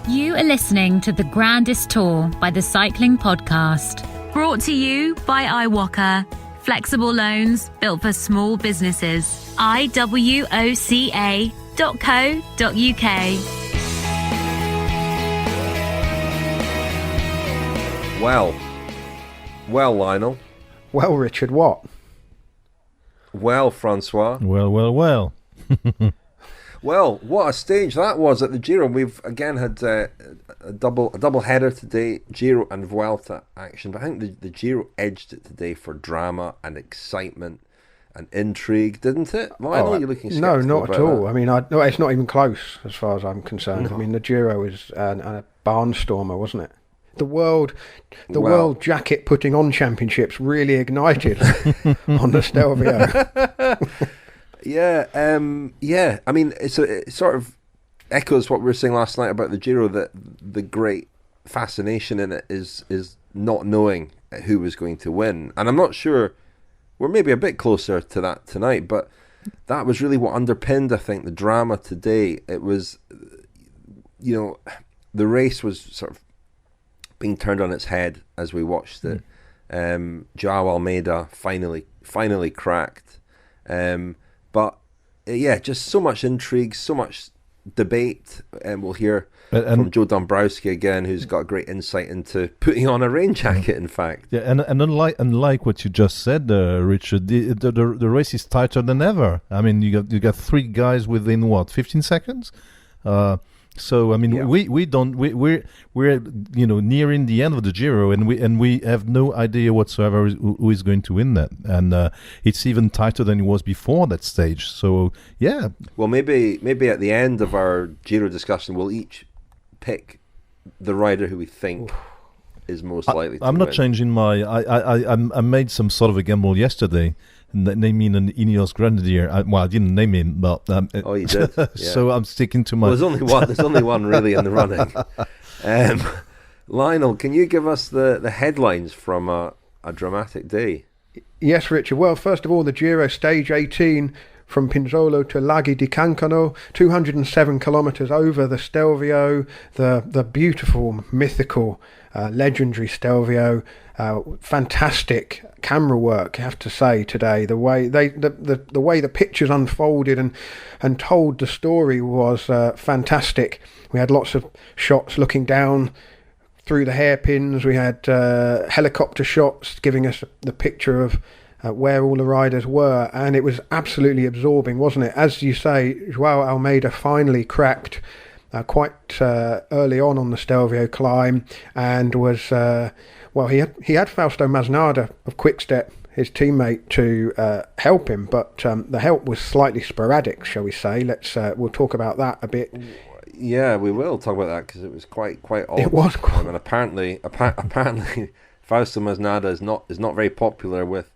You are listening to the Grandest Tour by the Cycling Podcast. Brought to you by iwoca. Flexible loans built for small businesses. iwoca.co.uk. Well, Lionel. Well, Richard, what? Well, François. Well. Well, what a stage that was at the Giro. We've again had a double header today, Giro and Vuelta action. But I think the Giro edged it today for drama and excitement and intrigue, didn't it? Lionel, you're looking skeptical. No, not at all. That. I mean, no, it's not even close as far as I'm concerned. No. I mean, the Giro was a barnstormer, wasn't it? The world jacket putting on championships really ignited on the Stelvio. Yeah. I mean, it sort of echoes what we were saying last night about the Giro, that the great fascination in it is not knowing who was going to win. And I'm not sure, we're maybe a bit closer to that tonight, but that was really what underpinned, I think, the drama today. It was, the race was sort of being turned on its head as we watched it. João Almeida finally cracked. But just so much intrigue, so much debate, and we'll hear from Joe Dombrowski again, who's got a great insight into putting on a rain jacket. In fact, and unlike what you just said, Richard, the race is tighter than ever. I mean, you got three guys within 15 seconds. So I mean, we're nearing the end of the Giro, and we have no idea whatsoever who is going to win that, and it's even tighter than it was before that stage. So yeah. Well, maybe at the end of our Giro discussion, we'll each pick the rider who we think is most likely to win. I'm not changing my. I made some sort of a gamble yesterday, naming an Ineos Grenadier. I didn't name him, but oh, you did. Yeah. So I'm sticking to my. Well, there's only one really in the running. Lionel, can you give us the headlines from a dramatic day? Yes, Richard. Well, first of all, the Giro stage 18 from Pinzolo to Laghi di Cancano, 207 kilometres over the Stelvio, the beautiful, mythical, legendary Stelvio. Fantastic camera work, I have to say, today. The way the way the pictures unfolded and told the story was fantastic. We had lots of shots looking down through the hairpins. We had helicopter shots giving us the picture of where all the riders were, and it was absolutely absorbing, wasn't it? As you say, João Almeida finally cracked quite early on the Stelvio climb, and was he had Fausto Masnada of Quickstep, his teammate, to help him, but the help was slightly sporadic, shall we say. We'll talk about that a bit. Yeah, we will talk about that, because it was quite odd. It was quite. And apparently Fausto Masnada is not very popular with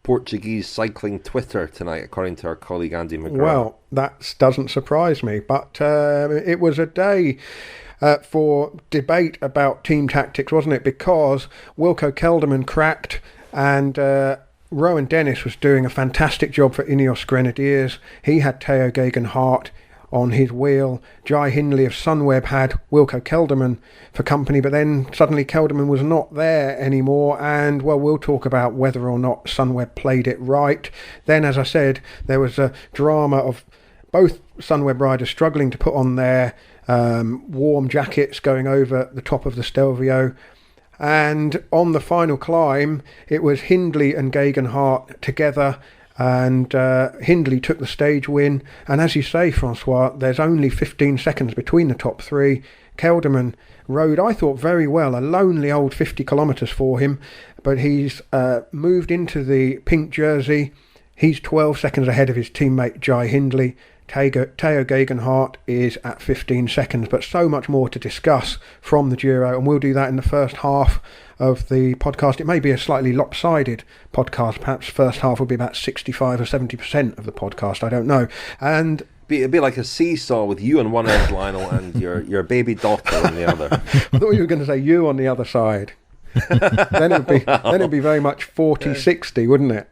Portuguese cycling Twitter tonight, according to our colleague Andy McGrath. Well, that doesn't surprise me, but it was a day for debate about team tactics, wasn't it? Because Wilco Kelderman cracked, and Rowan Dennis was doing a fantastic job for Ineos Grenadiers. He had Tao Geogheghan Hart on his wheel. Jai Hindley of Sunweb had Wilco Kelderman for company, but then suddenly Kelderman was not there anymore, and we'll talk about whether or not Sunweb played it right. Then, as I said, there was a drama of both Sunweb riders struggling to put on their warm jackets going over the top of the Stelvio, and on the final climb it was Hindley and Geoghegan Hart together, and Hindley took the stage win. And as you say, François, there's only 15 seconds between the top three. Kelderman rode, I thought, very well, a lonely old 50 kilometres for him, but he's moved into the pink jersey. He's 12 seconds ahead of his teammate Jai Hindley. Tao Geoghegan Hart is at 15 seconds, but so much more to discuss from the Giro, and we'll do that in the first half of the podcast. It may be a slightly lopsided podcast. Perhaps first half will be about 65 or 70% of the podcast. I don't know. And it'd be like a seesaw with you on one end, Lionel, and your baby daughter on the other. I thought you were going to say you on the other side. Then it'd be very much 40-60, wouldn't it?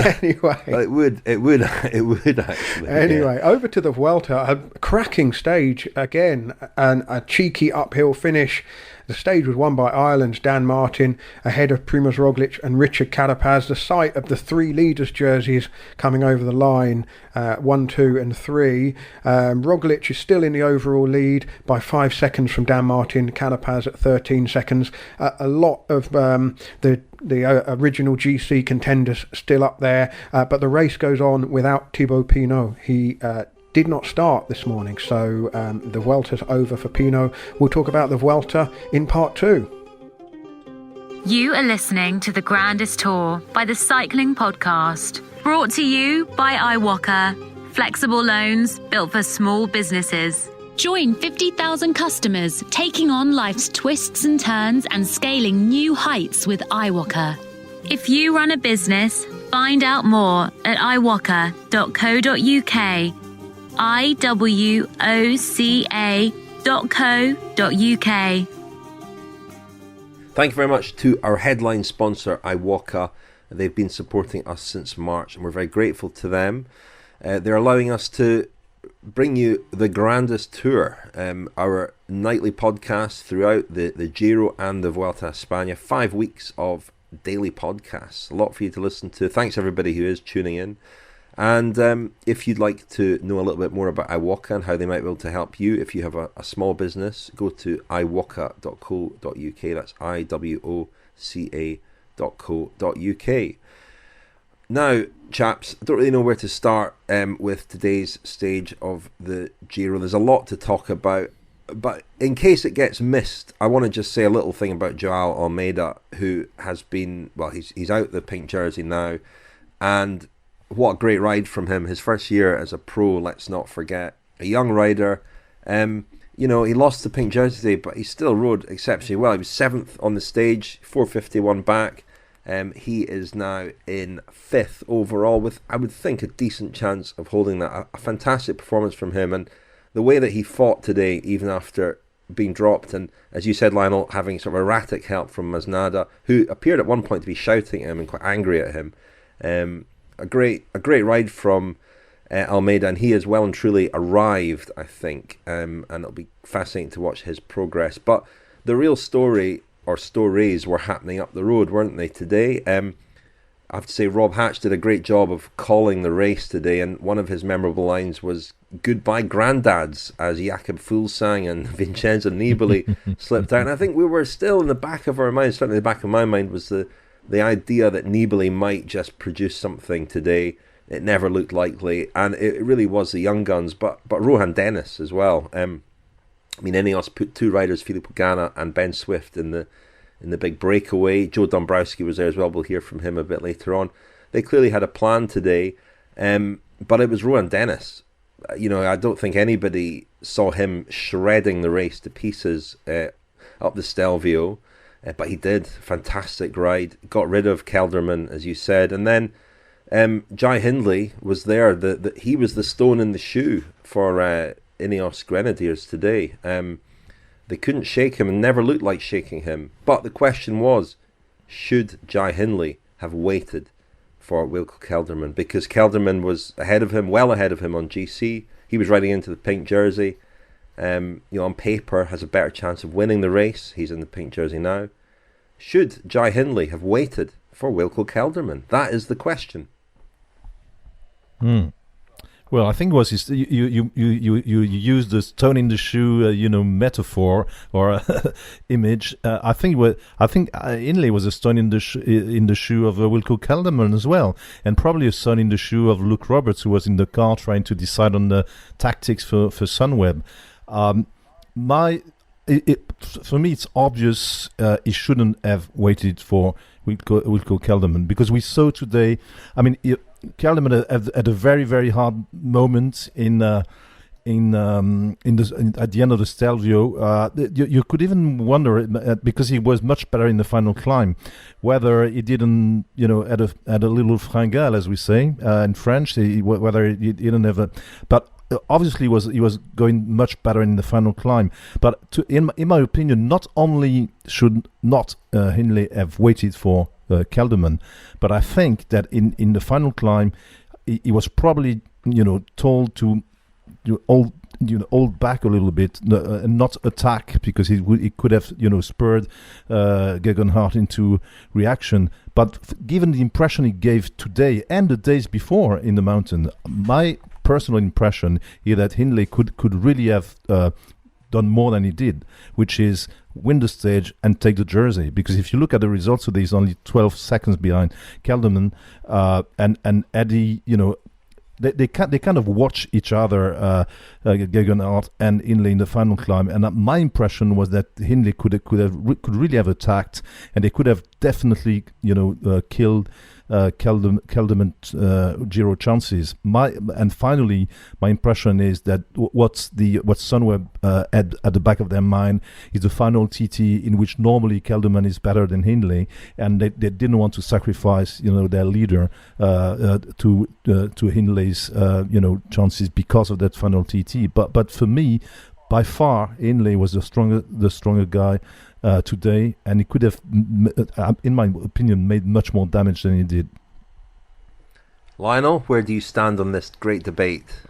Anyway, it would actually. Anyway, over to the Vuelta, a cracking stage again, and a cheeky uphill finish. The stage was won by Ireland's Dan Martin, ahead of Primož Roglic and Richard Carapaz, the sight of the three leaders' jerseys coming over the line, 1, 2 and 3. Roglic is still in the overall lead by 5 seconds from Dan Martin, Carapaz at 13 seconds. A lot of the original GC contenders still up there, but the race goes on without Thibaut Pinot. He did not start this morning, so the Vuelta's over for Pinot. We'll talk about the Vuelta in part 2. You are listening to the Grandest Tour by the Cycling Podcast, brought to you by iwoca, flexible loans built for small businesses. Join 50,000 customers taking on life's twists and turns and scaling new heights with iwoca. If you run a business, find out more at iwoca.co.uk. iwoca.co.uk. Thank you very much to our headline sponsor, iwoca. They've been supporting us since March, and we're very grateful to them. They're allowing us to bring you the Grandest Tour, our nightly podcast throughout the Giro and the Vuelta a España. 5 weeks of daily podcasts, a lot for you to listen to. Thanks everybody who is tuning in. And if you'd like to know a little bit more about iwoca and how they might be able to help you, if you have a small business, go to iwoca.co.uk. That's iwoca.co.uk. Now, chaps, I don't really know where to start with today's stage of the Giro. There's a lot to talk about, but in case it gets missed, I want to just say a little thing about João Almeida, who has been, well, he's out the pink jersey now, and what a great ride from him. His first year as a pro, let's not forget. A young rider. You know, he lost the pink jersey today, but he still rode exceptionally well. He was 7th on the stage, 4:51 back. He is now in 5th overall with, I would think, a decent chance of holding that. A fantastic performance from him. And the way that he fought today, even after being dropped, and as you said, Lionel, having sort of erratic help from Masnada, who appeared at one point to be shouting at him and quite angry at him. A great ride from Almeida, and he has well and truly arrived, I think, and it'll be fascinating to watch his progress. But the real story, or stories, were happening up the road, weren't they, today? I have to say Rob Hatch did a great job of calling the race today, and one of his memorable lines was "Goodbye Granddads," as Jakob Fuglsang and Vincenzo Nibali slipped out. And I think we were still in the back of our minds, certainly in the back of my mind, was the idea that Nibali might just produce something today. It never looked likely, and it really was the young guns, but Rohan Dennis as well. I mean, Ineos put 2 riders, Filippo Ganna and Ben Swift, in the big breakaway. Joe Dombrowski was there as well. We'll hear from him a bit later on. They clearly had a plan today, but it was Rohan Dennis. You know, I don't think anybody saw him shredding the race to pieces up the Stelvio. But he did. Fantastic ride. Got rid of Kelderman, as you said. And then Jai Hindley was there. He was the stone in the shoe for Ineos Grenadiers today. They couldn't shake him and never looked like shaking him. But the question was, should Jai Hindley have waited for Wilco Kelderman? Because Kelderman was ahead of him, well ahead of him on GC. He was riding into the pink jersey. You know, on paper, has a better chance of winning the race. He's in the pink jersey now. Should Jai Hindley have waited for Wilco Kelderman? That is the question. Well, I think it was you used the stone in the shoe, metaphor or image. I think Hindley was a stone in the shoe of Wilco Kelderman as well, and probably a stone in the shoe of Luke Roberts, who was in the car trying to decide on the tactics for Sunweb. For me, it's obvious he shouldn't have waited for Wilco Kelderman, because we saw today. I mean, Kelderman had a very, very hard moment at the end of the Stelvio. You could even wonder, because he was much better in the final climb, whether he didn't, had a little fringale, as we say in French, whether he didn't have a, but. Obviously, he was going much better in the final climb. But in my opinion, not only should not Hindley have waited for Kelderman. But I think that in the final climb, he was probably told to hold back a little bit and not attack, because he could have spurred Geoghegan Hart into reaction. But given the impression he gave today and the days before in the mountain, my personal impression is that Hindley could really have done more than he did, which is win the stage and take the jersey. Because if you look at the results today, he's only 12 seconds behind Kelderman and Eddie. They kind of watch each other, Geoghegan Hart and Hindley in the final climb, and my impression was that Hindley could really have attacked, and they could have definitely killed Kelderman Giro chances. And finally, my impression is that what Sunweb had at the back of their mind is the final TT, in which normally Kelderman is better than Hindley, and they didn't want to sacrifice their leader to Hindley's chances because of that final TT. But for me, by far, Hindley was the stronger guy today, and he could have, in my opinion, made much more damage than he did. Lionel, where do you stand on this great debate?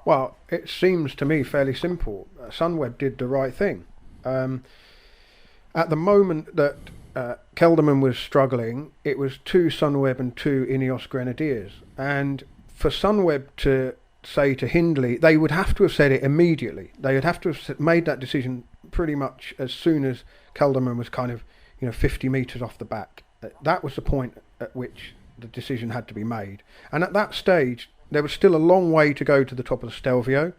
Well, it seems to me fairly simple. Sunweb did the right thing. At the moment that Kelderman was struggling, it was 2 Sunweb and 2 Ineos Grenadiers. And for Sunweb to say to Hindley, they would have to have said it immediately. They would have to have made that decision pretty much as soon as Kelderman was kind of 50 metres off the back. That was the point at which the decision had to be made. And at that stage, there was still a long way to go to the top of the Stelvio.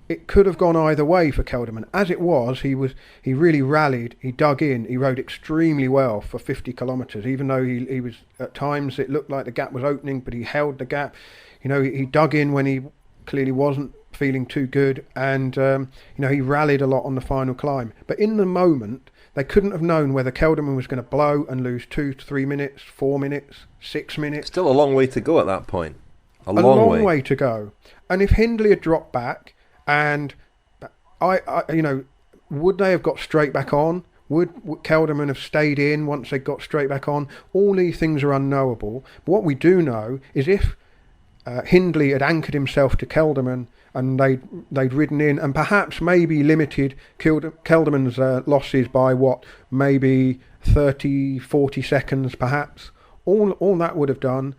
It could have gone either way for Kelderman. As it was, he really rallied, he dug in, he rode extremely well for 50 kilometres, even though he was, at times it looked like the gap was opening, but he held the gap. He dug in when he clearly wasn't feeling too good, and he rallied a lot on the final climb. But in the moment, they couldn't have known whether Kelderman was going to blow and lose 2 to 3 minutes, 4 minutes, 6 minutes. Still a long way to go at that point. A long way to go. And if Hindley had dropped back, and would they have got straight back on? Would Kelderman have stayed in once they got straight back on? All these things are unknowable. But what we do know is if Hindley had anchored himself to Kelderman and they'd ridden in and perhaps maybe limited Kelderman's losses by maybe 30, 40 seconds perhaps. All that would have done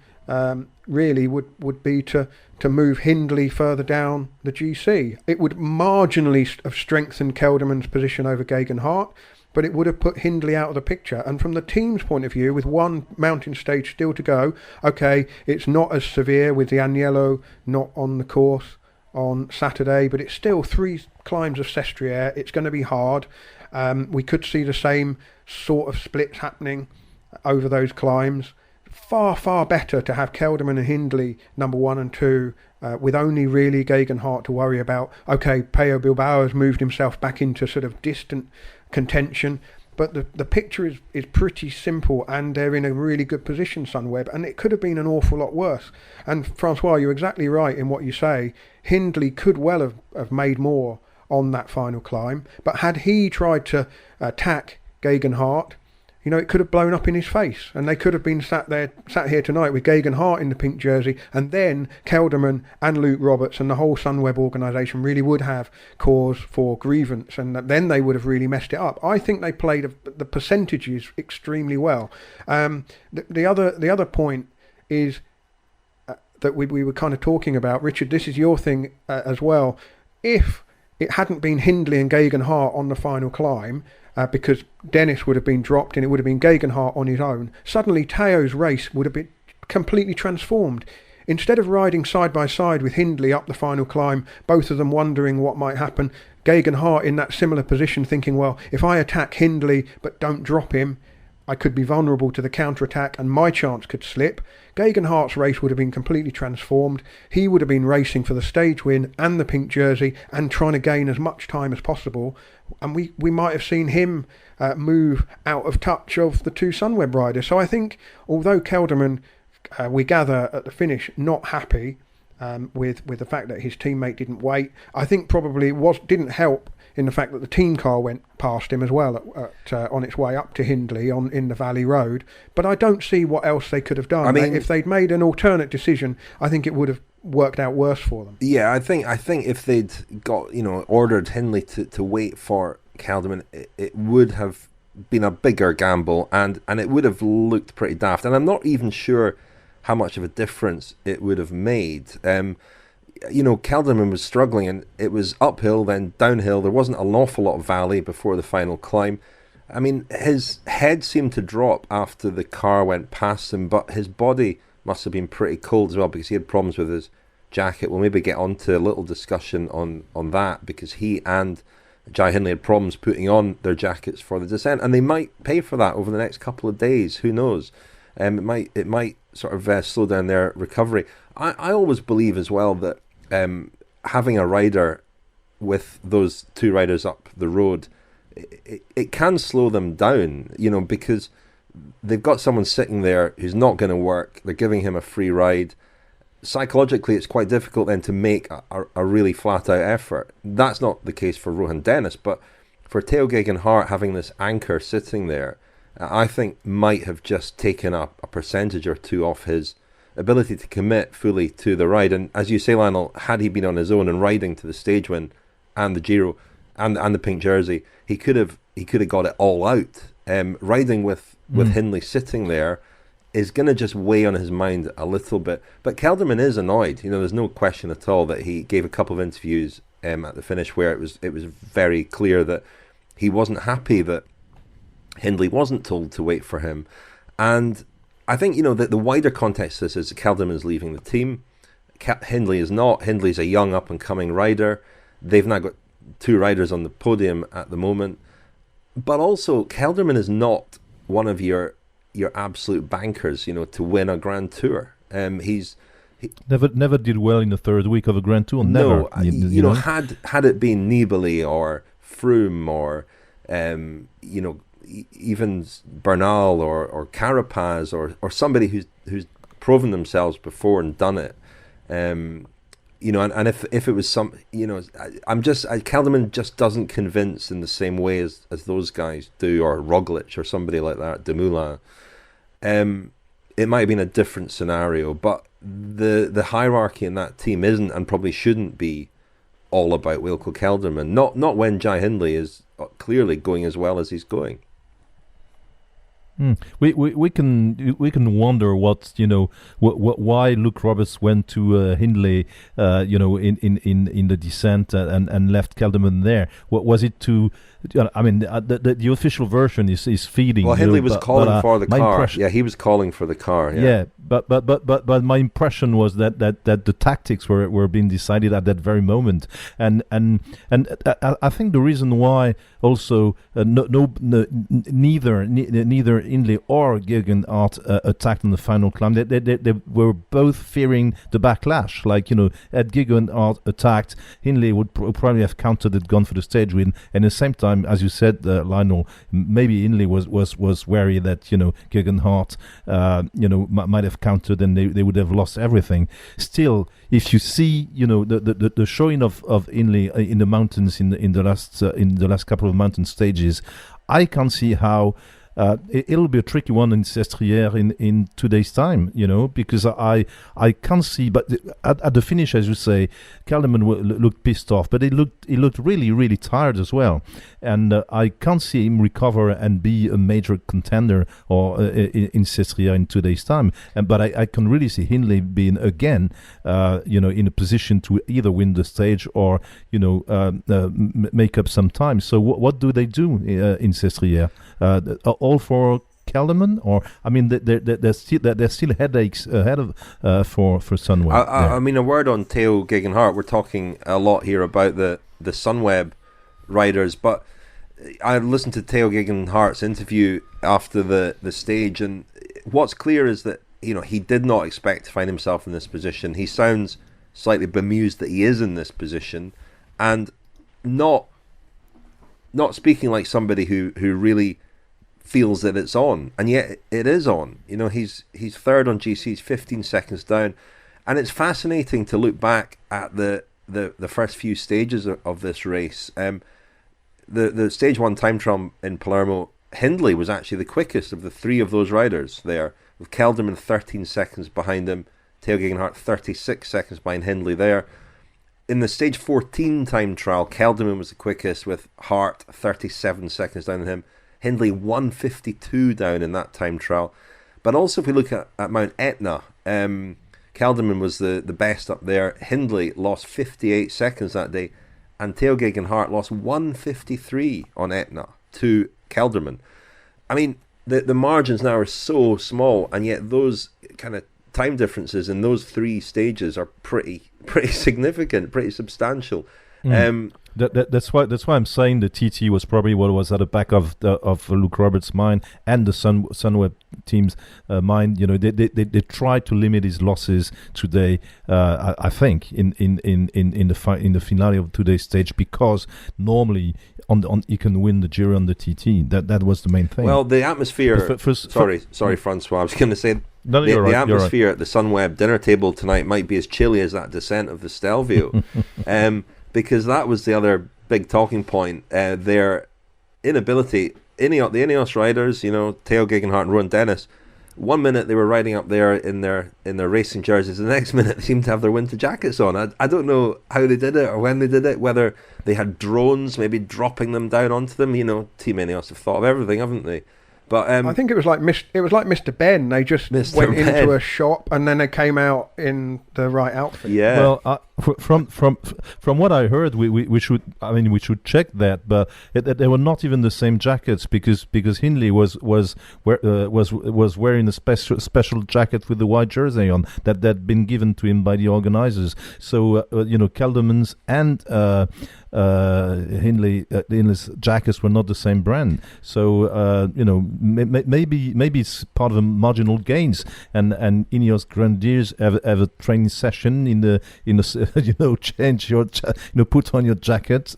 really would be to move Hindley further down the GC. It would marginally have strengthened Kelderman's position over Geoghegan Hart, but it would have put Hindley out of the picture. And from the team's point of view, with one mountain stage still to go, okay, it's not as severe with the Agnello not on the course on Saturday, but it's still 3 climbs of Sestriere. It's going to be hard. We could see the same sort of splits happening over those climbs. Far, far better to have Kelderman and Hindley number 1 and 2 with only really Geoghegan Hart to worry about. Okay, Pello Bilbao has moved himself back into sort of distant contention, but the picture is pretty simple, and they're in a really good position, Sunweb, and it could have been an awful lot worse. And Francois, you're exactly right in what you say. Hindley could well have made more on that final climb, but had he tried to attack Geoghegan Hart, it could have blown up in his face, and they could have been sat here tonight with Geoghegan Hart in the pink jersey, and then Kelderman and Luke Roberts and the whole Sunweb organisation really would have cause for grievance, and then they would have really messed it up. I think they played the percentages extremely well. The other point is that we were kind of talking about, Richard, this is your thing as well. If it hadn't been Hindley and Geoghegan Hart on the final climb, because Dennis would have been dropped and it would have been Geoghegan Hart on his own, suddenly Tao's race would have been completely transformed. Instead of riding side by side with Hindley up the final climb, both of them wondering what might happen, Geoghegan Hart in that similar position thinking, well, if I attack Hindley but don't drop him, I could be vulnerable to the counter-attack and my chance could slip. Geoghegan Hart's race would have been completely transformed. He would have been racing for the stage win and the pink jersey and trying to gain as much time as possible. And we might have seen him move out of touch of the 2 Sunweb riders. So I think, although Kelderman, we gather at the finish, not happy, with the fact that his teammate didn't wait. I think probably didn't help in the fact that the team car went past him as well on its way up to Hindley in the Valley Road. But I don't see what else they could have done. I mean, if they'd made an alternate decision, I think it would have worked out worse for them. Yeah, I think if they'd got ordered Hindley to wait for Kelderman, it would have been a bigger gamble, and it would have looked pretty daft. And I'm not even sure how much of a difference it would have made. Kelderman was struggling, and it was uphill, then downhill. There wasn't an awful lot of valley before the final climb. I mean, his head seemed to drop after the car went past him, but his body must have been pretty cold as well, because he had problems with his jacket. We'll maybe get on to a little discussion on that, because he and Jai Hindley had problems putting on their jackets for the descent, and they might pay for that over the next couple of days. Who knows? It might sort of slow down their recovery. I always believe as well that having a rider with those two riders up the road, it can slow them down, because they've got someone sitting there who's not going to work. They're giving him a free ride. Psychologically, it's quite difficult then to make a really flat-out effort. That's not the case for Rohan Dennis, but for Tao Geogheghan Hart, having this anchor sitting there, I think might have just taken up a percentage or two off his ability to commit fully to the ride. And as you say, Lionel, had he been on his own and riding to the stage win and the Giro and the pink jersey, he could have got it all out. Riding with Hindley sitting there is going to just weigh on his mind a little bit. But Kelderman is annoyed. There's no question at all that he gave a couple of interviews at the finish where it was very clear that he wasn't happy that Hindley wasn't told to wait for him. And I think, that the wider context of this is Kelderman's leaving the team. Hindley is not. Hindley's a young up-and-coming rider. They've now got two riders on the podium at the moment. But also, Kelderman is not one of your absolute bankers, to win a Grand Tour. He never did well in the third week of a Grand Tour. Never. No, had it been Nibali or Froome or even Bernal or Carapaz or somebody who's proven themselves before and done it, and if it was Kelderman just doesn't convince in the same way as those guys do, or Roglic or somebody like that, Dumoulin. It might have been a different scenario, but the hierarchy in that team isn't and probably shouldn't be all about Wilco Kelderman. Not when Jai Hindley is clearly going as well as he's going. We can wonder why Luke Roberts went to Hindley in the descent and left Kelderman there. What was it to? The official version is feeding. Well, Hindley was calling for the car. Yeah, he was calling for the car. Yeah, but my impression was that the tactics were being decided at that very moment, and I think the reason why also neither Hindley or Geogheghan Hart attacked on the final climb. They were both fearing the backlash. Had Geogheghan Hart attacked, Hindley would probably have countered it, gone for the stage win. And at the same time, as you said, Lionel, maybe Hindley was wary that Geogheghan Hart might have countered and they would have lost everything. Still, if you see the showing of Hindley in the mountains in the last couple of mountain stages, I can't see how. It'll be a tricky one in Sestriere in 2 days' time, because I can't see. But at the finish, as you say, Kelderman looked pissed off, but he looked really, really tired as well. And I can't see him recover and be a major contender or in Sestriere in 2 days' time. But I can really see Hindley being again, in a position to either win the stage or make up some time. So what do they do in Sestriere? All for Kelderman, or there's still headaches ahead of for Sunweb. A word on Tao Geogheghan Hart. We're talking a lot here about the Sunweb riders, but I listened to Tao Geogheghan Hart's interview after the stage, and what's clear is that he did not expect to find himself in this position. He sounds slightly bemused that he is in this position, and not speaking like somebody who really feels that it's on, and yet it is on. He's third on GC's 15 seconds down, And it's fascinating to look back at the first few stages of this race. The stage 1 time trial in Palermo, Hindley was actually the quickest of the three of those riders there, with Kelderman 13 seconds behind him, Tao Geogheghan Hart 36 seconds behind Hindley there. In the stage 14 time trial, Kelderman was the quickest, with Hart 37 seconds down on him. Hindley 152 down in that time trial. But also if we look at Mount Etna, Kelderman was the best up there. Hindley lost 58 seconds that day, and Tao Geogheghan Hart lost 153 on Etna to Kelderman. I mean, the margins now are so small, and yet those kind of time differences in those three stages are pretty significant, pretty substantial. That's why I'm saying the TT was probably what was at the back of Luke Roberts' mind and the Sunweb team's mind. You know, they tried to limit his losses today. I think in the finale of today's stage, because normally on he can win the Giro on the TT. That was the main thing. Well, the atmosphere. Sorry, Francois. I was going to say. The atmosphere at the Sunweb dinner table tonight might be as chilly as that descent of the Stelvio, because that was the other big talking point. Their inability, the Ineos riders, you know, Tao Geogheghan Hart and Rowan Dennis. 1 minute they were riding up there in their racing jerseys, the next minute they seemed to have their winter jackets on. I don't know how they did it or when they did it, whether they had drones maybe dropping them down onto them. You know, Team Ineos have thought of everything, haven't they? But I think it was like Mr. Ben. They just went into a shop and then they came out in the right outfit. Yeah. Well, from what I heard, we should check that, but they were not even the same jackets, because Hindley was wearing a special jacket with the white jersey on that had been given to him by the organizers. So Kelderman's and Hindley's jackets were not the same brand. So maybe it's part of the marginal gains, and Ineos Grenadiers have a training session in the change your put on your jacket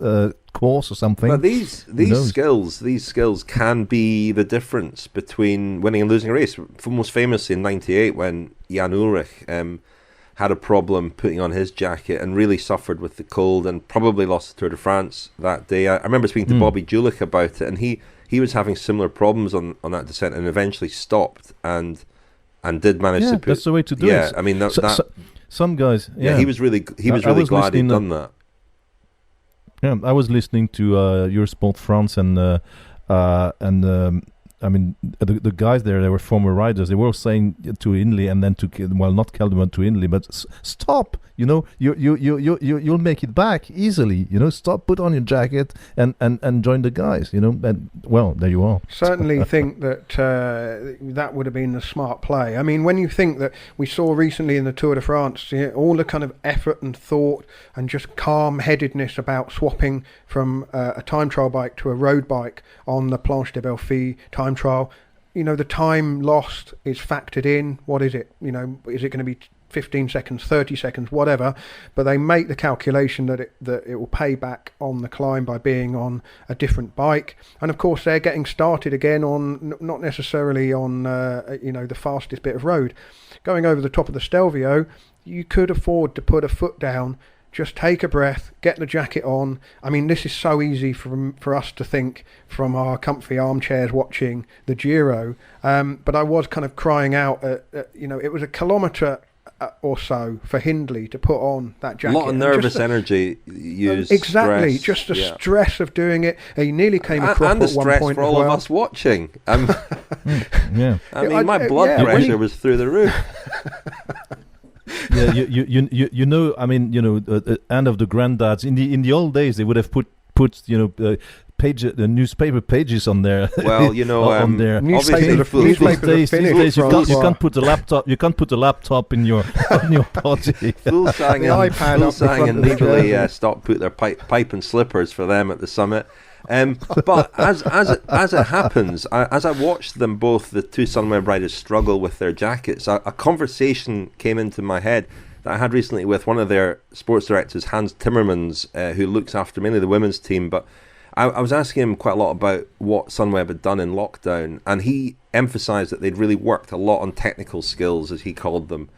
course or something. But these skills can be the difference between winning and losing a race. Most famously in '98, when Jan Ullrich had a problem putting on his jacket and really suffered with the cold and probably lost the Tour de France that day. I remember speaking to Bobby Julich about it, and he was having similar problems on that descent, and eventually stopped and did manage to put. That's the way to do it. Yeah, I mean some guys. Yeah, he was really glad he'd done that. Yeah, I was listening to Eurosport France and I mean, the guys there, they were former riders. They were saying to Hindley and then not Kelderman, to Hindley, but stop. You'll make it back easily. Stop, put on your jacket and join the guys. And well, there you are. Certainly think that that would have been a smart play. I mean, when you think that we saw recently in the Tour de France, all the kind of effort and thought and just calm-headedness about swapping from a time trial bike to a road bike on the Planche de Belfi time trial, the time lost is factored in. What is it? Is it going to be 15 seconds, 30 seconds, whatever? But they make the calculation that it will pay back on the climb by being on a different bike. And of course, they're getting started again on not necessarily on the fastest bit of road. Going over the top of the Stelvio, you could afford to put a foot down. Just take a breath, get the jacket on. I mean, this is so easy for us to think from our comfy armchairs watching the Giro. But I was kind of crying out, it was a kilometre or so for Hindley to put on that jacket. A lot of nervous energy used. Exactly, stress, just the stress of doing it. He nearly came a crop and at one point. And the stress for all of us watching. Yeah. I mean, my blood pressure was through the roof. Yeah, I mean, end of the granddads in the old days, they would have put the newspaper pages on there. Well, on there. These days you can't put the laptop in your on your body. Full sang and legally stopped put their pipe and slippers for them at the summit. But as it happens, as I watched them both, the two Sunweb riders, struggle with their jackets, a conversation came into my head that I had recently with one of their sports directors, Hans Timmermans, who looks after mainly the women's team. But I was asking him quite a lot about what Sunweb had done in lockdown, and he emphasised that they'd really worked a lot on technical skills, as he called them.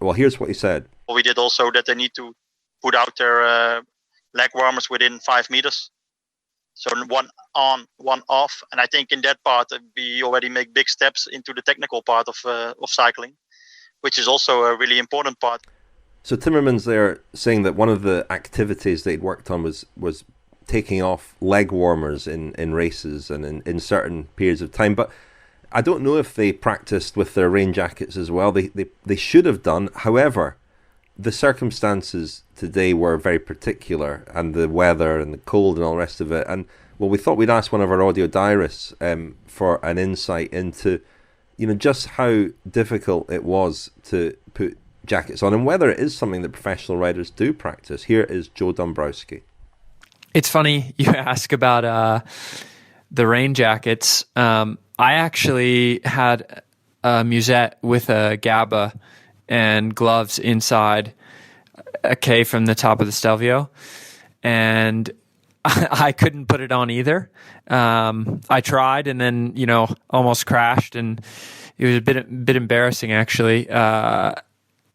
Well, here's what he said. We did also that they need to put out their leg warmers within 5 meters. So one on, one off. And I think in that part, we already make big steps into the technical part of cycling, which is also a really important part. So Timmerman's there saying that one of the activities they'd worked on was taking off leg warmers in races and in certain periods of time. But I don't know if they practiced with their rain jackets as well. They should have done. However, the circumstances today were very particular, and the weather and the cold and all the rest of it. And well, we thought we'd ask one of our audio diarists for an insight into, just how difficult it was to put jackets on, and whether it is something that professional riders do practice. Here is Joe Dombrowski. It's funny you ask about the rain jackets. I actually had a musette with a GABA and gloves inside a K from the top of the Stelvio, and I couldn't put it on either. I tried, and then almost crashed, and it was a bit embarrassing actually.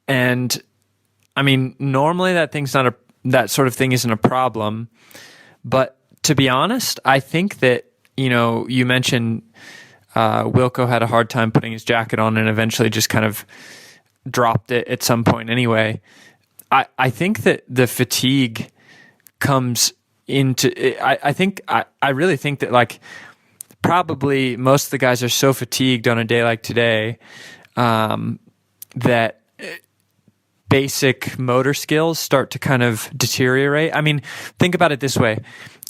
And I mean, normally that sort of thing isn't a problem, but to be honest, I think that you mentioned Wilco had a hard time putting his jacket on and eventually just kind of dropped it at some point anyway. I think that the fatigue comes into I really think that like probably most of the guys are so fatigued on a day like today that basic motor skills start to kind of deteriorate. I mean, think about it this way.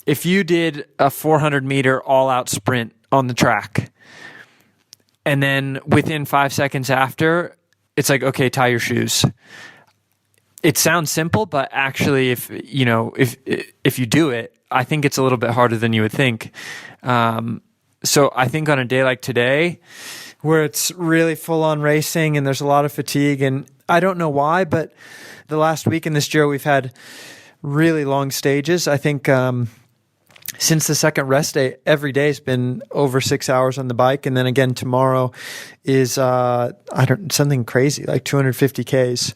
If you did a 400 meter all out sprint on the track, and then within 5 seconds after, it's like, okay, tie your shoes. It sounds simple, but actually if you do it, I think it's a little bit harder than you would think. So I think on a day like today, where it's really full on racing and there's a lot of fatigue, and I don't know why, but the last week in this Giro, we've had really long stages. I think since the second rest day, every day has been over 6 hours on the bike. And then again, tomorrow is, something crazy, like 250 Ks.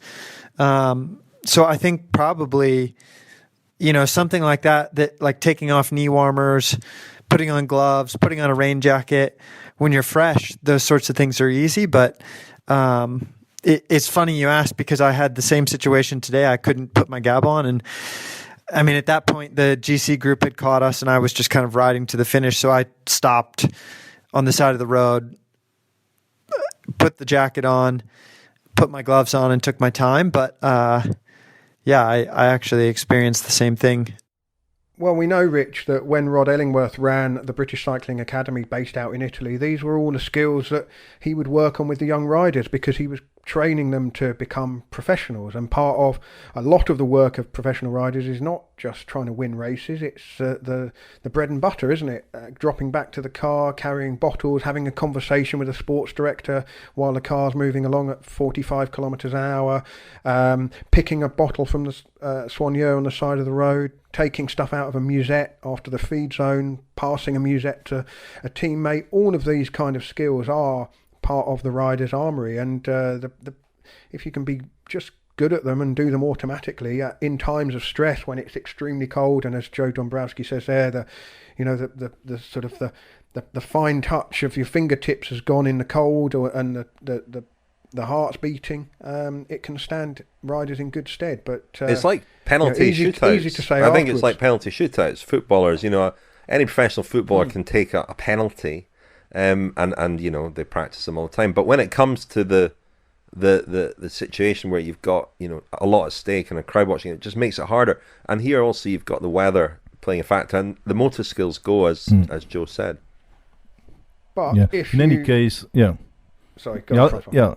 So I think probably, something like that like taking off knee warmers, putting on gloves, putting on a rain jacket, when you're fresh, those sorts of things are easy. But it's funny you ask, because I had the same situation today. I couldn't put my GAB on, and I mean, at that point, the GC group had caught us, and I was just kind of riding to the finish. So I stopped on the side of the road, put the jacket on, put my gloves on, and took my time. But I actually experienced the same thing. Well, we know, Rich, that when Rod Ellingworth ran the British Cycling Academy based out in Italy, these were all the skills that he would work on with the young riders, because he was training them to become professionals. And part of a lot of the work of professional riders is not just trying to win races, it's the bread and butter, isn't it? Dropping back to the car, carrying bottles, having a conversation with a sports director while the car's moving along at 45 kilometres an hour, picking a bottle from the soigneur on the side of the road, taking stuff out of a musette after the feed zone, passing a musette to a teammate. All of these kind of skills are part of the rider's armoury, and if you can be just good at them and do them automatically in times of stress when it's extremely cold, and as Joe Dombrowski says there, the sort of the fine touch of your fingertips has gone in the cold, and the heart's beating, it can stand riders in good stead. But it's like penalty shootouts. Easy to say. I think it's like penalty shootouts. Footballers, any professional footballer can take a penalty, and they practice them all the time. But when it comes to the situation where you've got a lot at stake and a crowd watching, it just makes it harder. And here also you've got the weather playing a factor, and the motor skills go as Joe said. But in any case, sorry, go on. Yeah.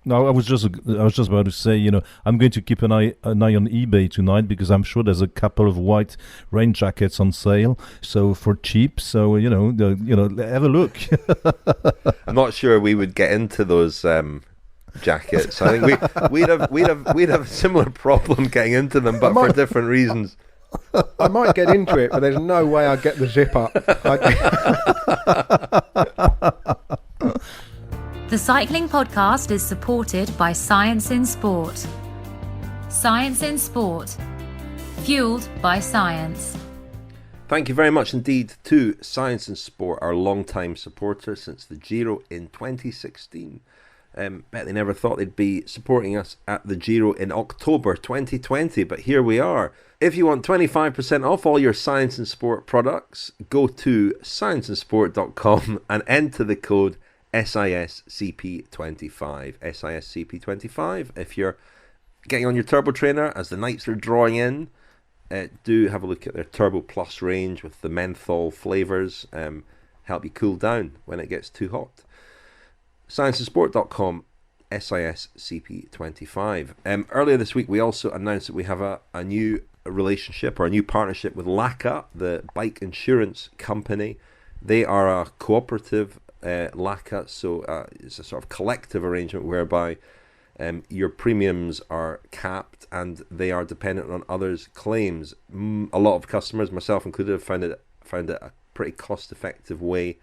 No, I was just about to say, I'm going to keep an eye on eBay tonight, because I'm sure there's a couple of white rain jackets on sale, so for cheap. So have a look. I'm not sure we would get into those jackets. I think we'd have a similar problem getting into them, but for different reasons. I might get into it, but there's no way I'd get the zip up. The Cycling Podcast is supported by Science in Sport. Science in Sport. Fueled by science. Thank you very much indeed to Science in Sport, our long-time supporter since the Giro in 2016. Bet they never thought they'd be supporting us at the Giro in October 2020, but here we are. If you want 25% off all your Science in Sport products, go to scienceinsport.com and enter the code SISCP25. SISCP25. If you're getting on your turbo trainer as the nights are drawing in, do have a look at their Turbo Plus range with the menthol flavours. Help you cool down when it gets too hot. scienceinsport.com, SISCP25. Earlier this week we also announced that we have a new relationship or a new partnership with Laghi, the bike insurance company. They are a cooperative, Laghi, so it's a sort of collective arrangement whereby your premiums are capped and they are dependent on others' claims. A lot of customers, myself included, have found it a pretty cost-effective way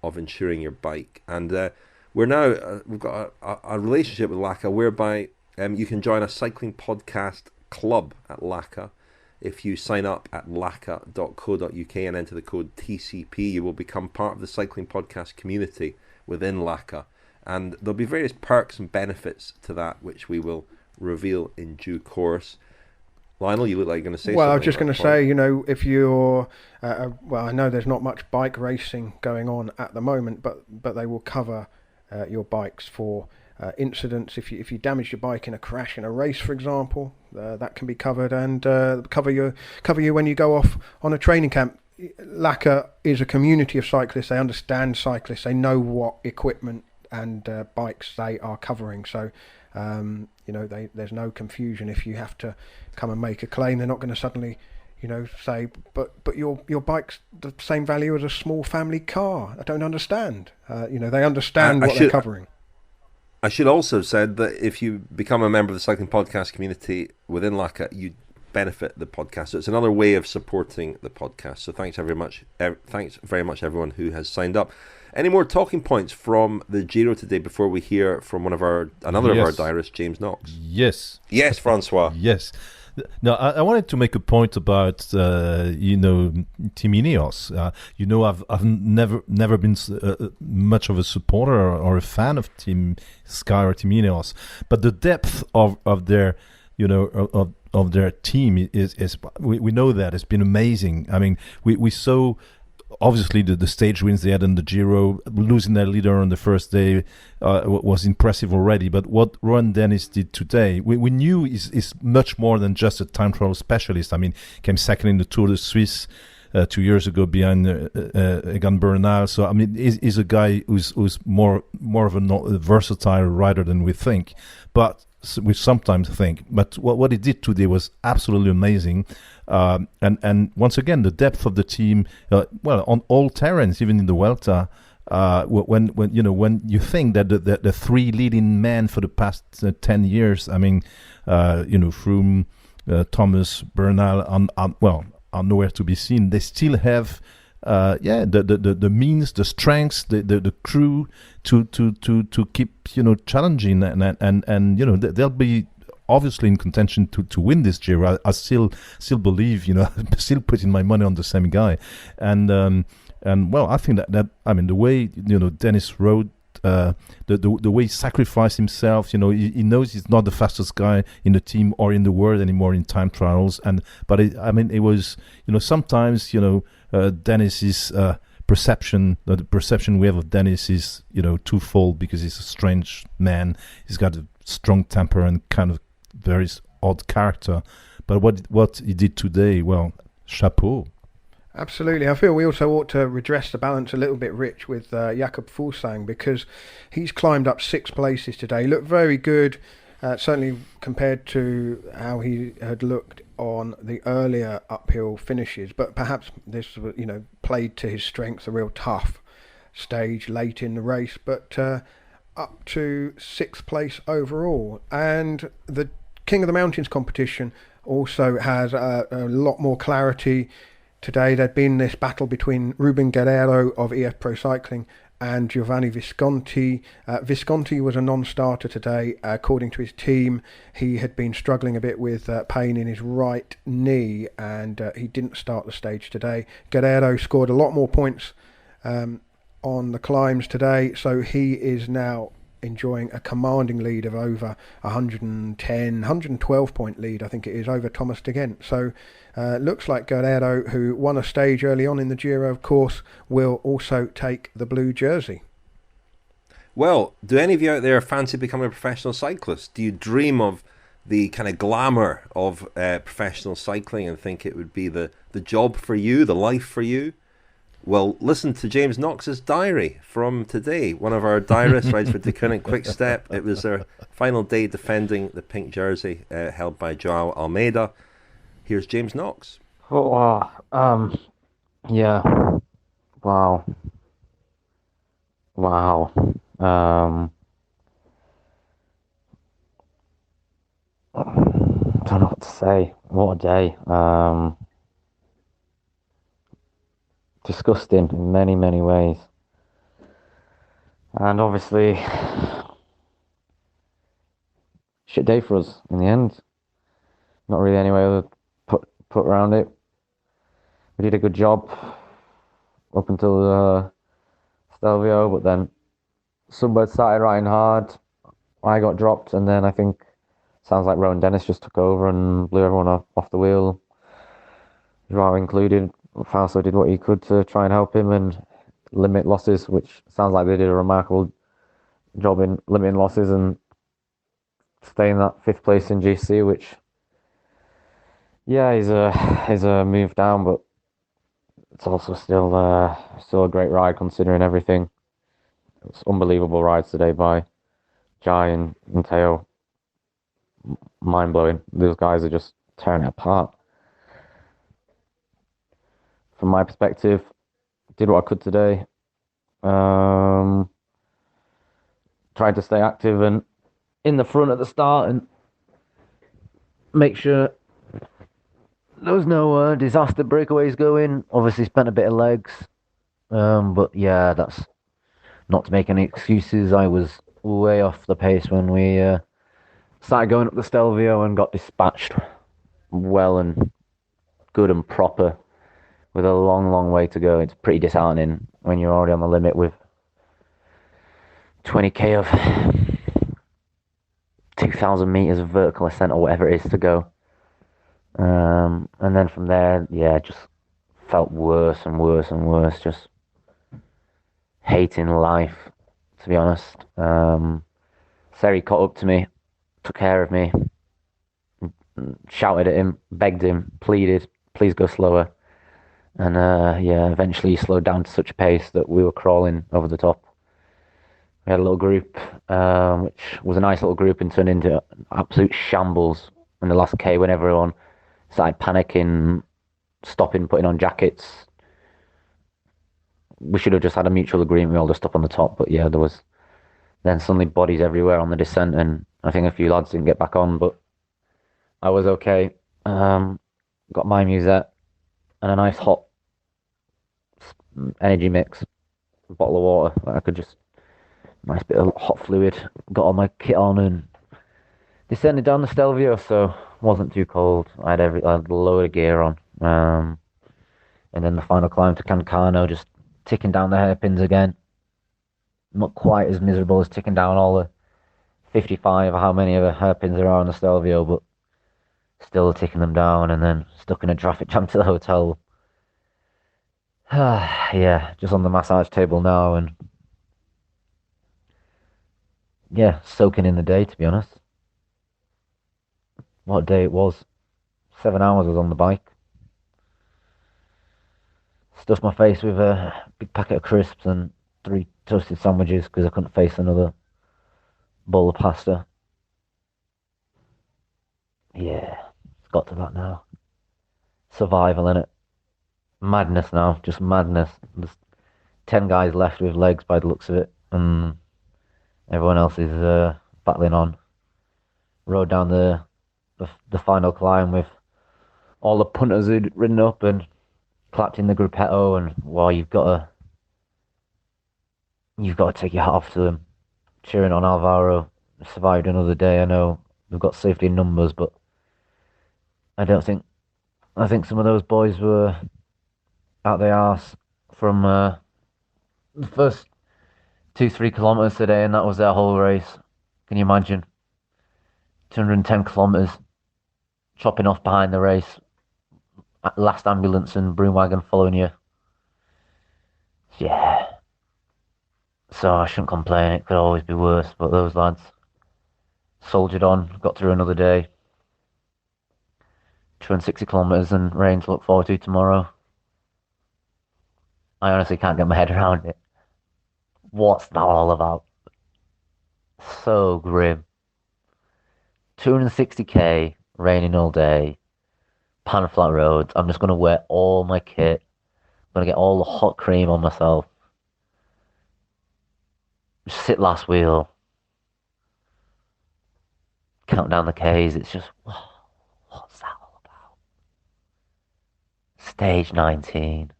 of insuring your bike. And we've got a relationship with Laghi whereby you can join a cycling podcast club at Laghi. If you sign up at laghi.co.uk and enter the code TCP, you will become part of the cycling podcast community within Laghi. And there'll be various perks and benefits to that, which we will reveal in due course. Lionel, you look like you're going to say something. Well, I was just going to say, if you're... I know there's not much bike racing going on at the moment, but they will cover your bikes for incidents. If you damage your bike in a crash in a race, for example, that can be covered, and cover you when you go off on a training camp. Laghi is a community of cyclists. They understand cyclists. They know what equipment and bikes they are covering, so there's no confusion. If you have to come and make a claim, they're not going to suddenly say but your bike's the same value as a small family car. I don't understand. They understand what they're covering. I should also have said that if you become a member of the cycling podcast community within Laghi, you benefit the podcast. So it's another way of supporting the podcast. So thanks very much everyone who has signed up. Any more talking points from the Giro today before we hear from another of our diarists, James Knox? Yes, Francois. Yes. Now, I wanted to make a point about Team Ineos. I've never been much of a supporter or a fan of Team Sky or Team Ineos, but the depth of their of their team is we know that it's been amazing. I mean, we saw. Obviously, the stage wins they had in the Giro, losing their leader on the first day was impressive already. But what Rohan Dennis did today, we knew is much more than just a time trial specialist. I mean, came second in the Tour de Suisse 2 years ago behind Egan Bernal. So I mean, he's a guy who's more of a versatile rider than we think. But we sometimes think. But what he did today was absolutely amazing. And once again, the depth of the team, on all terrains, even in the Vuelta, when you think that the three leading men for the past 10 years, I mean, Froome, Thomas, Bernal, are nowhere to be seen. They still have the means, the strengths, the crew to keep challenging, and they'll be obviously in contention to win this Giro. I still believe, still putting my money on the same guy, and I think that I mean the way Dennis rode, the way he sacrificed himself. He knows he's not the fastest guy in the team or in the world anymore in time trials, but it was sometimes Dennis's perception, the perception we have of Dennis is twofold, because he's a strange man. He's got a strong temper and kind of very odd character, but what he did today, well, chapeau. Absolutely. I feel we also ought to redress the balance a little bit, Rich, with Jakob Fuglsang, because he's climbed up 6 places today. Looked very good, certainly compared to how he had looked on the earlier uphill finishes, but perhaps this played to his strength, a real tough stage late in the race, but up to 6th place overall. And the King of the Mountains competition also has a lot more clarity today. There'd been this battle between Ruben Guerrero of EF Pro Cycling and Giovanni Visconti. Visconti was a non-starter today. According to his team, he had been struggling a bit with pain in his right knee, and he didn't start the stage today. Guerrero scored a lot more points on the climbs today, so he is now enjoying a commanding lead of over 112 point lead, I think it is, over Thomas de Gendt. So looks like Guerrero, who won a stage early on in the Giro, of course, will also take the blue jersey. Well, do any of you out there fancy becoming a professional cyclist? Do you dream of the kind of glamour of professional cycling and think it would be the job for you, the life for you? Well, listen to James Knox's diary from today. One of our diarists rides for Deceuninck Quick Step. It was their final day defending the pink jersey held by João Almeida. Here's James Knox. Yeah. Wow. I don't know what to say. What a day. Disgusting in many, many ways. And obviously, shit day for us in the end. Not really any way to put around it. We did a good job up until Stelvio, but then Sunweb started riding hard. I got dropped, and then I think sounds like Rowan Dennis just took over and blew everyone off the wheel, João included. Fausto did what he could to try and help him and limit losses, which sounds like they did a remarkable job in limiting losses and staying that 5th place in GC, which, yeah, is a move down, but it's also still a great ride considering everything. It was unbelievable rides today by Jai and Tao. Mind blowing. Those guys are just tearing it apart. From my perspective, did what I could today. Tried to stay active and in the front at the start and make sure there was no disaster breakaways going. Obviously spent a bit of legs. But yeah, that's not to make any excuses. I was way off the pace when we started going up the Stelvio and got dispatched well and good and proper. With a long, long way to go. It's pretty disheartening when you're already on the limit with 20k of 2,000 meters of vertical ascent or whatever it is to go. And then from there, yeah, just felt worse and worse and worse. Just hating life, to be honest. Seri caught up to me, took care of me, shouted at him, begged him, pleaded, please go slower. And eventually he slowed down to such a pace that we were crawling over the top. We had a little group, which was a nice little group, and turned into absolute shambles in the last K when everyone started panicking, stopping, putting on jackets. We should have just had a mutual agreement. We all just up on the top, but yeah, there was then suddenly bodies everywhere on the descent, and I think a few lads didn't get back on, but I was okay. Got my musette and a nice hot energy mix, a bottle of water that I could just, nice bit of hot fluid, got all my kit on and descended down the Stelvio, so wasn't too cold. I had a load of gear on, and then the final climb to Cancano, just ticking down the hairpins again. Not quite as miserable as ticking down all the 55 or how many of the hairpins there are on the Stelvio, but still ticking them down, and then stuck in a traffic jam to the hotel. Yeah, just on the massage table now, and yeah, soaking in the day, to be honest. What a day it was. 7 hours I was on the bike. Stuffed my face with a big packet of crisps and 3 toasted sandwiches because I couldn't face another bowl of pasta. Yeah, it's got to that now. Survival, innit? Madness now, just madness. There's 10 guys left with legs by the looks of it, and everyone else is battling on. Rode down the final climb with all the punters who'd ridden up and clapped in the gruppetto, and well, you've got to you've got to take your hat off to them. Cheering on Alvaro, survived another day. I know we've got safety in numbers, but I think some of those boys were out their arse from the first 2-3 kilometers today, and that was their whole race. Can you imagine? 210 kilometers, chopping off behind the race, last ambulance and broom wagon following you. Yeah. So I shouldn't complain, it could always be worse, but those lads soldiered on, got through another day. 260 kilometres and rain to look forward to tomorrow. I honestly can't get my head around it. What's that all about? So grim. 260k, raining all day, pan flat roads. I'm just going to wear all my kit. I'm going to get all the hot cream on myself. Just sit last wheel. Count down the Ks. It's just, what's that all about? Stage 19.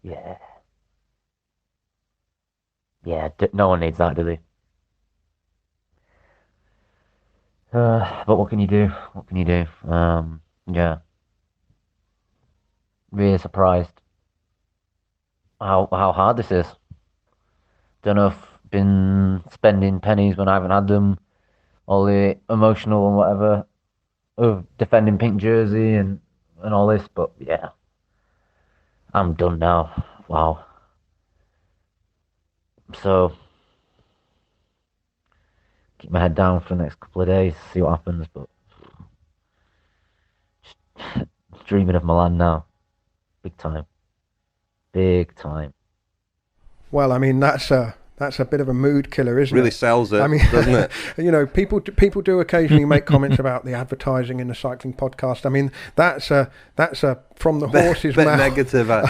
Yeah. Yeah, no one needs that, do they? But what can you do? What can you do? Yeah. Really surprised how hard this is. Don't know if I've been spending pennies when I haven't had them. All the emotional and whatever of defending pink jersey and all this, but yeah. I'm done now. Wow. So keep my head down for the next couple of days, see what happens, but just dreaming of Milan now. Big time. Big time. Well, I mean, that's a bit of a mood killer, isn't it? Really sells it, I mean, doesn't it? You know, people do occasionally make comments about the advertising in the cycling podcast. I mean, that's a from the horse's mouth. Negative, a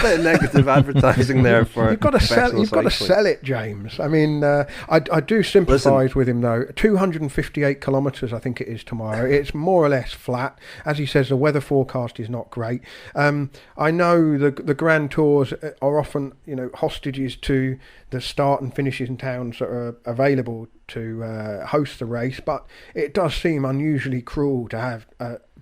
bit negative advertising there for. You've got to sell it, James. I mean, I do sympathise with him though. 258 kilometres, I think it is tomorrow. It's more or less flat, as he says. The weather forecast is not great. I know the Grand Tours are often, you know, hostages to the start and finishes in towns that are available to host the race, but it does seem unusually cruel to have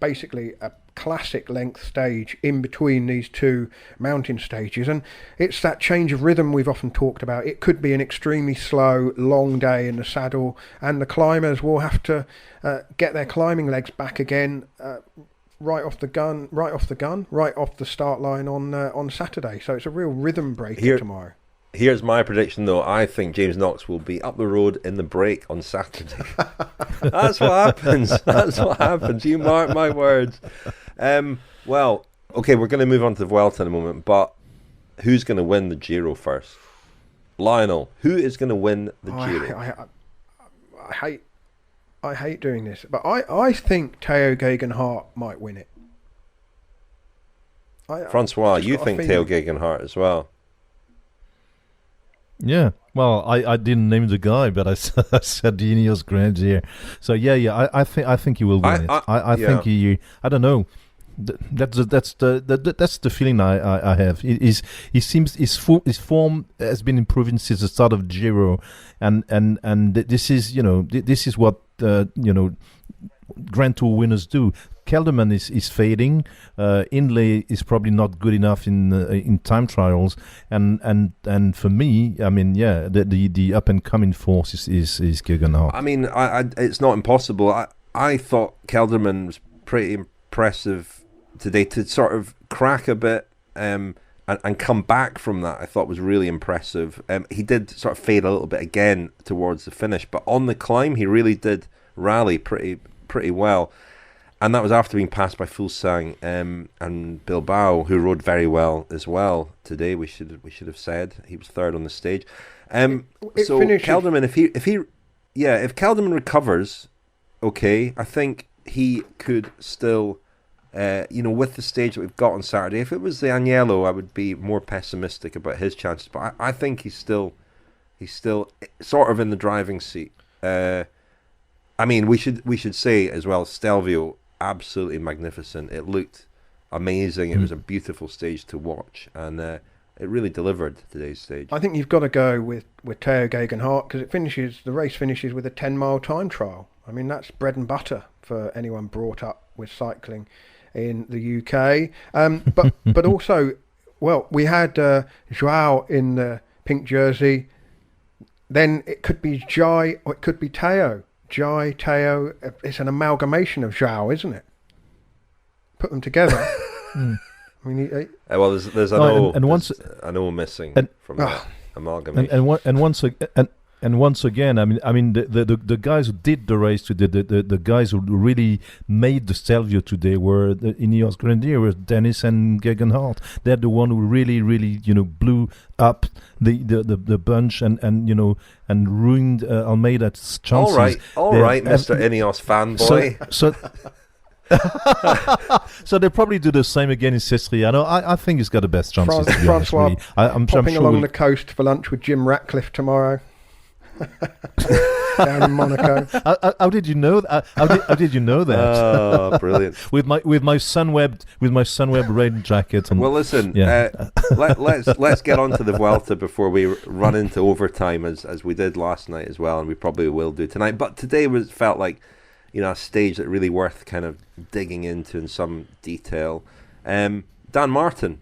basically a classic length stage in between these two mountain stages, and it's that change of rhythm we've often talked about. It could be an extremely slow, long day in the saddle, and the climbers will have to get their climbing legs back again right off the start line on Saturday. So it's a real rhythm breaker tomorrow. Here's my prediction, though. I think James Knox will be up the road in the break on Saturday. That's what happens. That's what happens. You mark my words. Well, okay, we're going to move on to the Vuelta in a moment, but who's going to win the Giro first? Lionel, who is going to win the Giro? I hate doing this, but I think Tao Geogheghan Hart might win it. Francois, you think Tao Geogheghan Hart as well? Yeah, well, I didn't name the guy, but I said the Ineos Grenadier. So yeah, I think he will win it. I think he. I don't know. That's the feeling I have. He seems his form has been improving since the start of Giro, and this is what Grand Tour winners do. Kelderman is fading. Inlay is probably not good enough in time trials, and for me, I mean, yeah, the up and coming force is Geogheghan Hart. I mean, it's not impossible. I thought Kelderman was pretty impressive today to sort of crack a bit and come back from that. I thought was really impressive. He did sort of fade a little bit again towards the finish, but on the climb he really did rally pretty well. And that was after being passed by Fulsang and Bilbao, who rode very well as well today. We should have said he was third on the stage. So Kelderman, if Kelderman recovers, okay, I think he could still, with the stage that we've got on Saturday. If it was the Agnello, I would be more pessimistic about his chances. But I think he's still sort of in the driving seat. I mean, we should say as well, Stelvio, absolutely magnificent. It looked amazing. It was a beautiful stage to watch, and it really delivered today's stage. I think you've got to go with Tao Geogheghan Hart because the race finishes with a 10-mile time trial. I mean, that's bread and butter for anyone brought up with cycling in the UK. But also, well, we had João in the pink jersey. Then it could be Jai or it could be Tao. Jai, Tao. It's an amalgamation of João, isn't it? Put them together. I mean, well, there's an O missing from that amalgamation. And once again, I mean, the guys who did the race today, the guys who really made the Stelvio today were the Ineos Grenadier, were Dennis and Geoghegan Hart. They're the one who really, blew up the bunch and ruined Almeida's chances. All right, Mr. Ineos fanboy. So they'll probably do the same again in Sestriano. I think he's got the best chances. François really. I'm popping sure along the coast for lunch with Jim Ratcliffe tomorrow. Down in Monaco. How did you know that? How did you know that? Oh, brilliant! with my Sunweb rain jacket. Well, listen. Yeah. Let's get on to the Vuelta before we run into overtime as we did last night as well, and we probably will do tonight. But today felt like a stage that really worth kind of digging into in some detail. Dan Martin,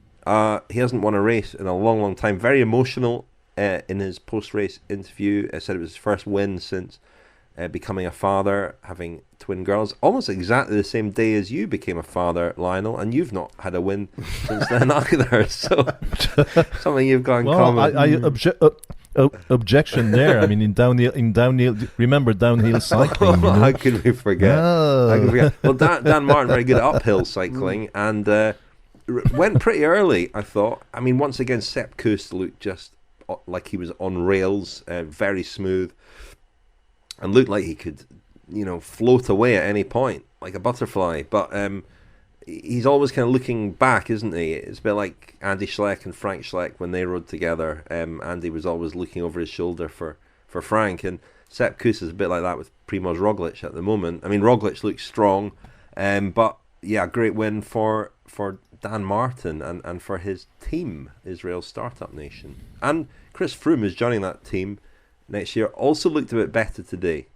he hasn't won a race in a long, long time. Very emotional. In his post-race interview, said it was his first win since becoming a father, having twin girls, almost exactly the same day as you became a father, Lionel, and you've not had a win since then either. So something you've got in common. Objection there. I mean, in downhill. Remember downhill cycling? How could we forget? Well, Dan Martin very good at uphill cycling, and went pretty early. I thought. I mean, once again, Sepp Kuss looked just like he was on rails, very smooth, and looked like he could, float away at any point like a butterfly. But he's always kind of looking back, isn't he? It's a bit like Andy Schleck and Frank Schleck when they rode together. Andy was always looking over his shoulder for Frank, and Sepp Kuss is a bit like that with Primož Roglic at the moment. I mean, Roglic looks strong, but yeah, great win for Dan Martin and for his team, Israel's Startup Nation. And Chris Froome is joining that team next year. Also looked a bit better today.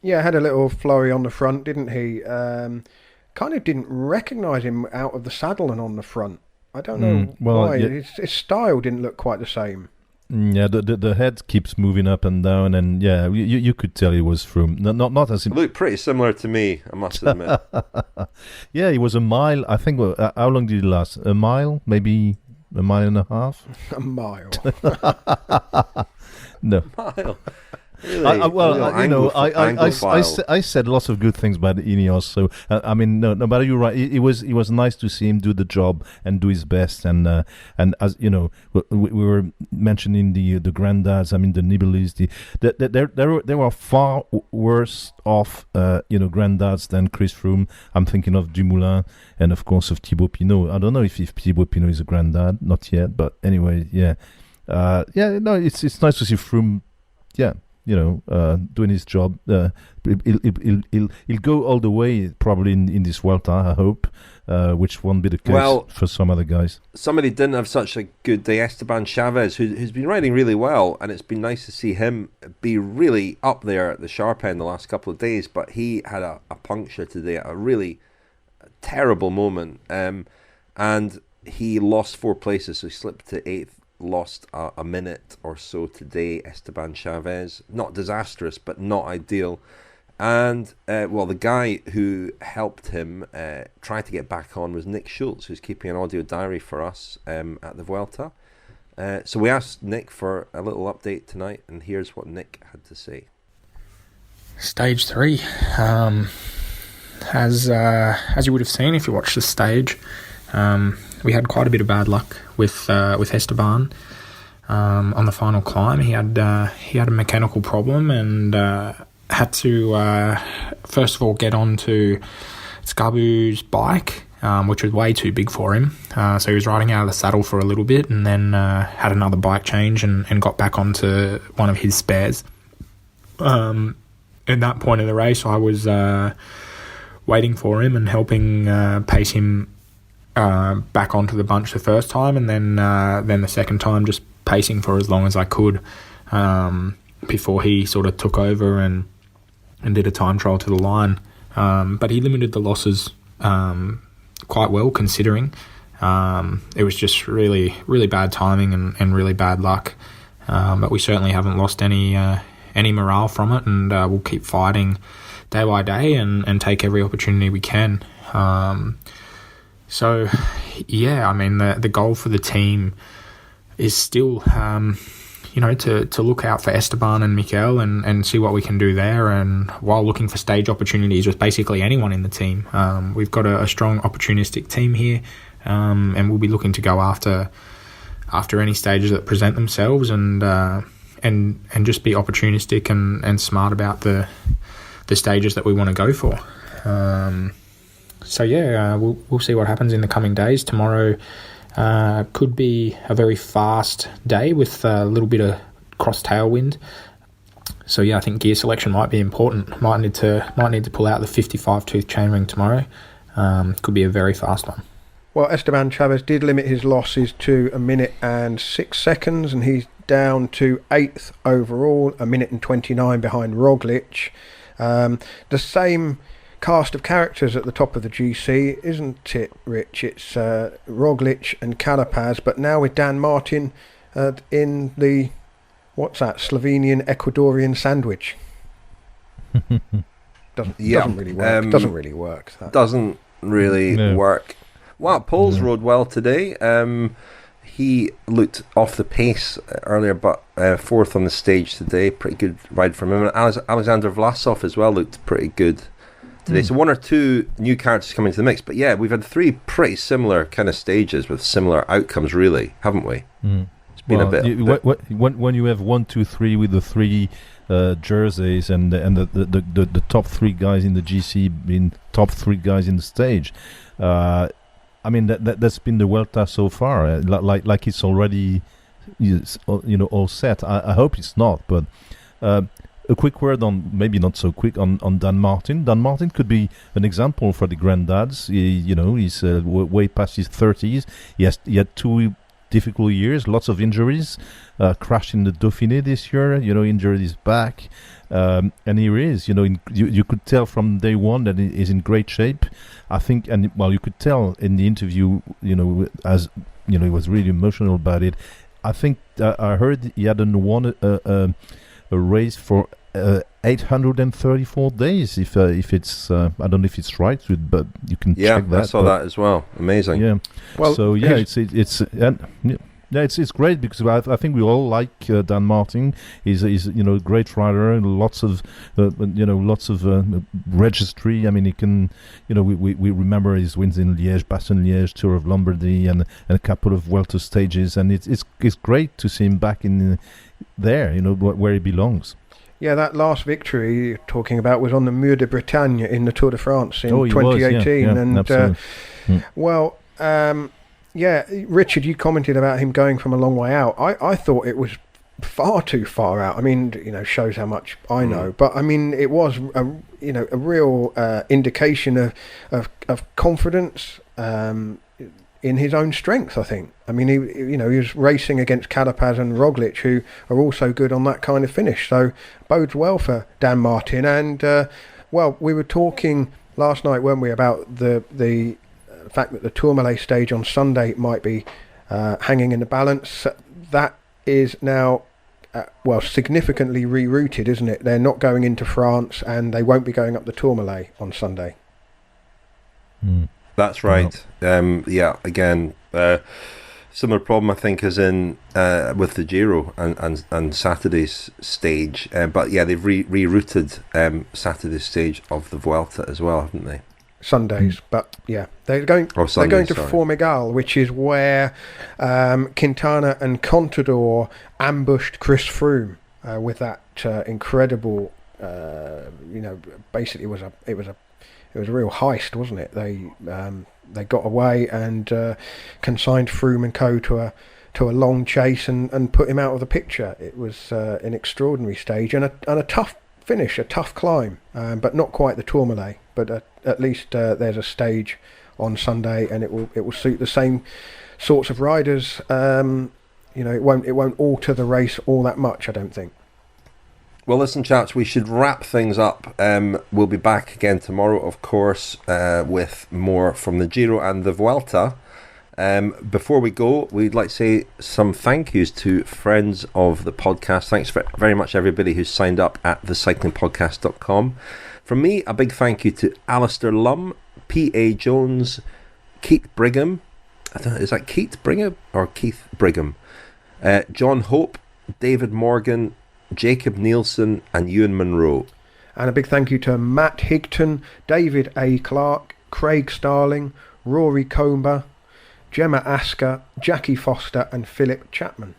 Yeah, had a little flurry on the front, didn't he? Kind of didn't recognise him out of the saddle and on the front. I don't know why. Yeah. His style didn't look quite the same. Yeah, the head keeps moving up and down, and yeah, you could tell he was Froome. Not as. It looked pretty similar to me, I must admit. Yeah, he was a mile. I think. How long did he last? A mile, maybe a mile and a half. A mile. No. Mile. Really? I said lots of good things about Ineos. So I mean, no, but you're right. It was nice to see him do the job and do his best. And as you know, we were mentioning the granddads. I mean, the Nibali's. There were far worse off, granddads than Chris Froome. I'm thinking of Dumoulin and of course of Thibaut Pinot. I don't know if Thibaut Pinot is a granddad, not yet. But anyway, yeah. No, it's nice to see Froome. Yeah. Doing his job. He'll go all the way probably in this Vuelta, I hope, which won't be the case for some other guys. Somebody didn't have such a good day, Esteban Chavez, who's been riding really well, and it's been nice to see him be really up there at the sharp end the last couple of days, but he had a puncture today at a really terrible moment, and he lost 4 places, so he slipped to 8th. Lost a minute or so today, Esteban Chavez. Not disastrous, but not ideal. And, the guy who helped him try to get back on was Nick Schultz, who's keeping an audio diary for us at the Vuelta. So we asked Nick for a little update tonight, and here's what Nick had to say. Stage 3. As you would have seen if you watched the stage, we had quite a bit of bad luck with Esteban on the final climb. He had a mechanical problem and had to first of all get onto Skabu's bike, which was way too big for him. So he was riding out of the saddle for a little bit and then had another bike change and got back onto one of his spares. At that point of the race, I was waiting for him and helping pace him back onto the bunch the first time, and then the second time just pacing for as long as I could before he sort of took over and did a time trial to the line. But he limited the losses quite well, considering. It was just really, really bad timing and really bad luck. But we certainly haven't lost any morale from it, and we'll keep fighting day by day and take every opportunity we can. So, yeah, I mean, the goal for the team is still, to look out for Esteban and Mikel and see what we can do there, and while looking for stage opportunities with basically anyone in the team. We've got a strong opportunistic team here, and we'll be looking to go after any stages that present themselves, and just be opportunistic and smart about the stages that we want to go for. So yeah, we'll see what happens in the coming days. Tomorrow could be a very fast day with a little bit of cross tailwind. So yeah, I think gear selection might be important. Might need to pull out the 55 tooth chainring tomorrow. Could be a very fast one. Well, Esteban Chaves did limit his losses to 1 minute and 6 seconds, and he's down to 8th overall, 1 minute and 29 behind Roglic. The same cast of characters at the top of the GC, isn't it, Rich? It's Roglic and Carapaz, but now with Dan Martin in the, what's that, Slovenian Ecuadorian sandwich. Doesn't really work. Doesn't really work. That. Doesn't really work. Well, Poles rode well today. He looked off the pace earlier, but fourth on the stage today. Pretty good ride from him. And Alexander Vlasov as well looked pretty good today. So one or two new characters coming to the mix. But yeah, we've had 3 pretty similar kind of stages with similar outcomes, really, haven't we? It's been a bit... When you have 1, 2, 3 with the 3 jerseys and the top 3 guys in the GC being top 3 guys in the stage... I mean that's been the Vuelta so far. Like it's already, all set. I hope it's not. But a quick word on, maybe not so quick, on Dan Martin. Dan Martin could be an example for the granddads. He's way past his 30s. He had 2 difficult years, lots of injuries. Crashed in the Dauphiné this year. Injured his back. And here he is. You could tell from day one that he is in great shape. I think, and you could tell in the interview. As he was really emotional about it. I think I heard he hadn't won a race for 834 days. If it's, I don't know if it's right, but you can check that. I saw that as well. Amazing. Yeah. Well, so yeah, it's great because I think we all like Dan Martin. He's a great rider, lots of registry. I mean, he can we remember his wins in Liège, Bastogne-Liège, Tour of Lombardy, and a couple of Vuelta stages, and it's great to see him back in there, where he belongs. Yeah, that last victory you're talking about was on the Mur de Bretagne in the Tour de France in 2018, and yeah, Richard, you commented about him going from a long way out. I thought it was far too far out. I mean, shows how much I know. But I mean, it was a real indication of confidence in his own strength, I think. I mean, he was racing against Carapaz and Roglic, who are also good on that kind of finish. So bodes well for Dan Martin. And we were talking last night, weren't we, about the fact that the Tourmalet stage on Sunday might be hanging in the balance. That is now significantly rerouted, isn't it? They're not going into France, and they won't be going up the Tourmalet on Sunday. That's right. Again, similar problem I think as in with the Giro and Saturday's stage, but yeah, they've rerouted Saturday's stage of the Vuelta as well, haven't they? Sundays, but yeah, they're going to Formigal, which is where Quintana and Contador ambushed Chris Froome with that incredible, basically it was a real heist, wasn't it? They got away and consigned Froome and co to a long chase and put him out of the picture. It was an extraordinary stage and a tough finish, a tough climb, but not quite the Tourmalet. But at least there's a stage on Sunday, and it will suit the same sorts of riders. It won't alter the race all that much, I don't think. Well, listen, chaps, we should wrap things up. We'll be back again tomorrow, of course, with more from the Giro and the Vuelta. Before we go, we'd like to say some thank yous to friends of the podcast. Thanks very much, everybody who's signed up at thecyclingpodcast.com. From me, a big thank you to Alistair Lum, P.A. Jones, Keith Brigham. I don't know, is that Keith Brigham or Keith Brigham? John Hope, David Morgan, Jacob Nielsen and Ewan Monroe. And a big thank you to Matt Higton, David A. Clark, Craig Starling, Rory Comber, Gemma Asker, Jackie Foster and Philip Chapman.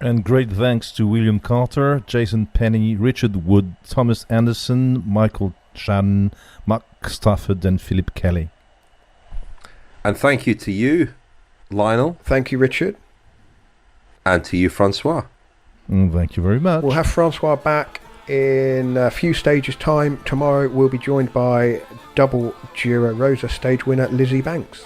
And great thanks to William Carter, Jason Penny, Richard Wood, Thomas Anderson, Michael Shannon, Mark Stafford and Philip Kelly. And thank you to you, Lionel. Thank you, Richard. And to you, Francois. Thank you very much. We'll have Francois back in a few stages' time. Tomorrow we'll be joined by double Giro Rosa stage winner Lizzie Banks.